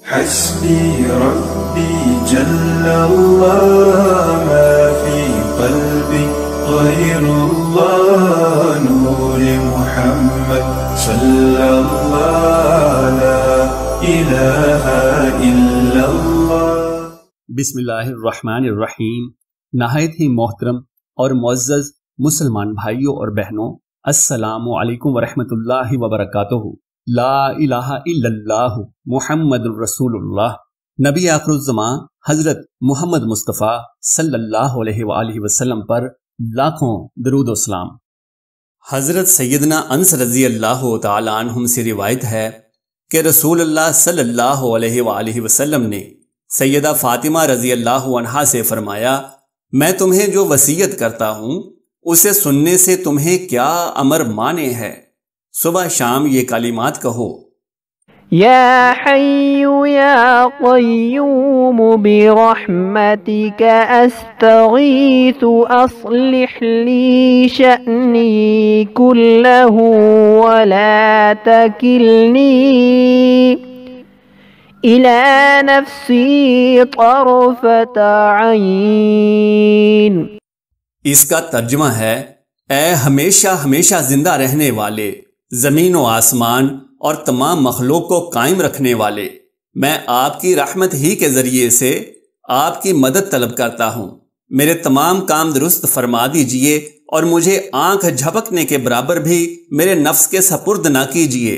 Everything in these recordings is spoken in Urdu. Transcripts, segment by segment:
حسبي ربي جل الله ما في قلبي غير الله نور محمد صلى الله لا إله إلا الله۔ بسم اللہ الرحمن الرحیم۔ نہایت ہی محترم اور معزز مسلمان بھائیوں اور بہنوں، السلام علیکم ورحمۃ اللہ وبرکاتہ۔ لا الہ الا اللہ محمد الرسول اللہ۔ نبی آخر الزمان حضرت محمد مصطفیٰ صلی اللہ علیہ وآلہ وسلم پر لاکھوں درود و سلام۔ حضرت سیدنا انس رضی اللہ تعالی عنہم سے روایت ہے کہ رسول اللہ صلی اللہ علیہ وآلہ وسلم نے سیدہ فاطمہ رضی اللہ عنہا سے فرمایا، میں تمہیں جو وصیت کرتا ہوں اسے سننے سے تمہیں کیا امر مانے ہے؟ صبح شام یہ کلمات کہو، یا حی یا قیوم برحمتک استغیث اصلح لی شأنی کلہ ولا تکلنی الی نفسی طرفۃ عین۔ اس کا ترجمہ ہے، اے ہمیشہ ہمیشہ زندہ رہنے والے، زمین و آسمان اور تمام مخلوق کو قائم رکھنے والے، میں آپ کی رحمت ہی کے ذریعے سے آپ کی مدد طلب کرتا ہوں، میرے تمام کام درست فرما دیجئے اور مجھے آنکھ جھپکنے کے برابر بھی میرے نفس کے سپرد نہ کیجئے۔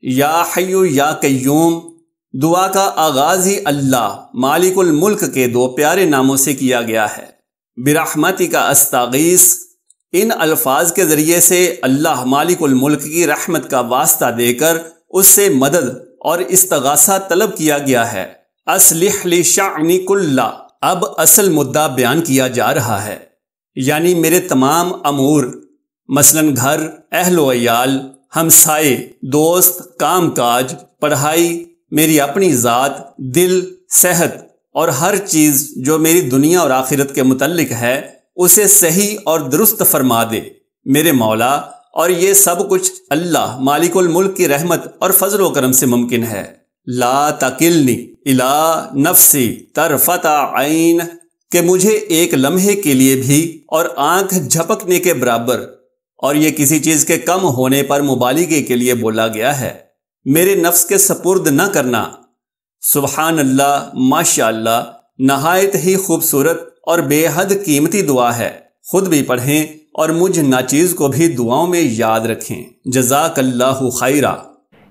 یا حی یا قیوم دعا کا آغاز ہی اللہ مالک الملک کے دو پیارے ناموں سے کیا گیا ہے۔ برحمتک استغیث، ان الفاظ کے ذریعے سے اللہ مالک الملک کی رحمت کا واسطہ دے کر اس سے مدد اور استغاثہ طلب کیا گیا ہے۔ اصلح لی شأنی کلہ، اب اصل مدعا بیان کیا جا رہا ہے، یعنی میرے تمام امور، مثلا گھر، اہل و عیال، ہمسائے، دوست، کام کاج، پڑھائی، میری اپنی ذات، دل، صحت اور ہر چیز جو میری دنیا اور آخرت کے متعلق ہے اسے صحیح اور درست فرما دے میرے مولا، اور یہ سب کچھ اللہ مالک الملک کی رحمت اور فضل و کرم سے ممکن ہے۔ لا تکلنی الی نفسی طرفۃ عین، کہ مجھے ایک لمحے کے لیے بھی اور آنکھ جھپکنے کے برابر، اور یہ کسی چیز کے کم ہونے پر مبالغے کے لیے بولا گیا ہے، میرے نفس کے سپرد نہ کرنا۔ سبحان اللہ، ماشاء اللہ، نہایت ہی خوبصورت اور بے حد قیمتی دعا ہے، خود بھی پڑھیں اور مجھ ناچیز کو بھی دعاؤں میں یاد رکھیں۔ جزاک اللہ خیرا۔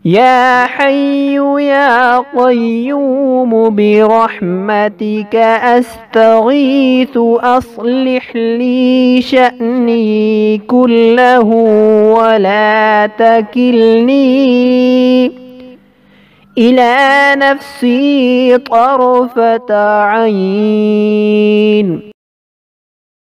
یا حی یا قیوم برحمتک استغیث اصلح لی شأنی کلہ ولا تکلنی الی نفسی طرفۃ عین۔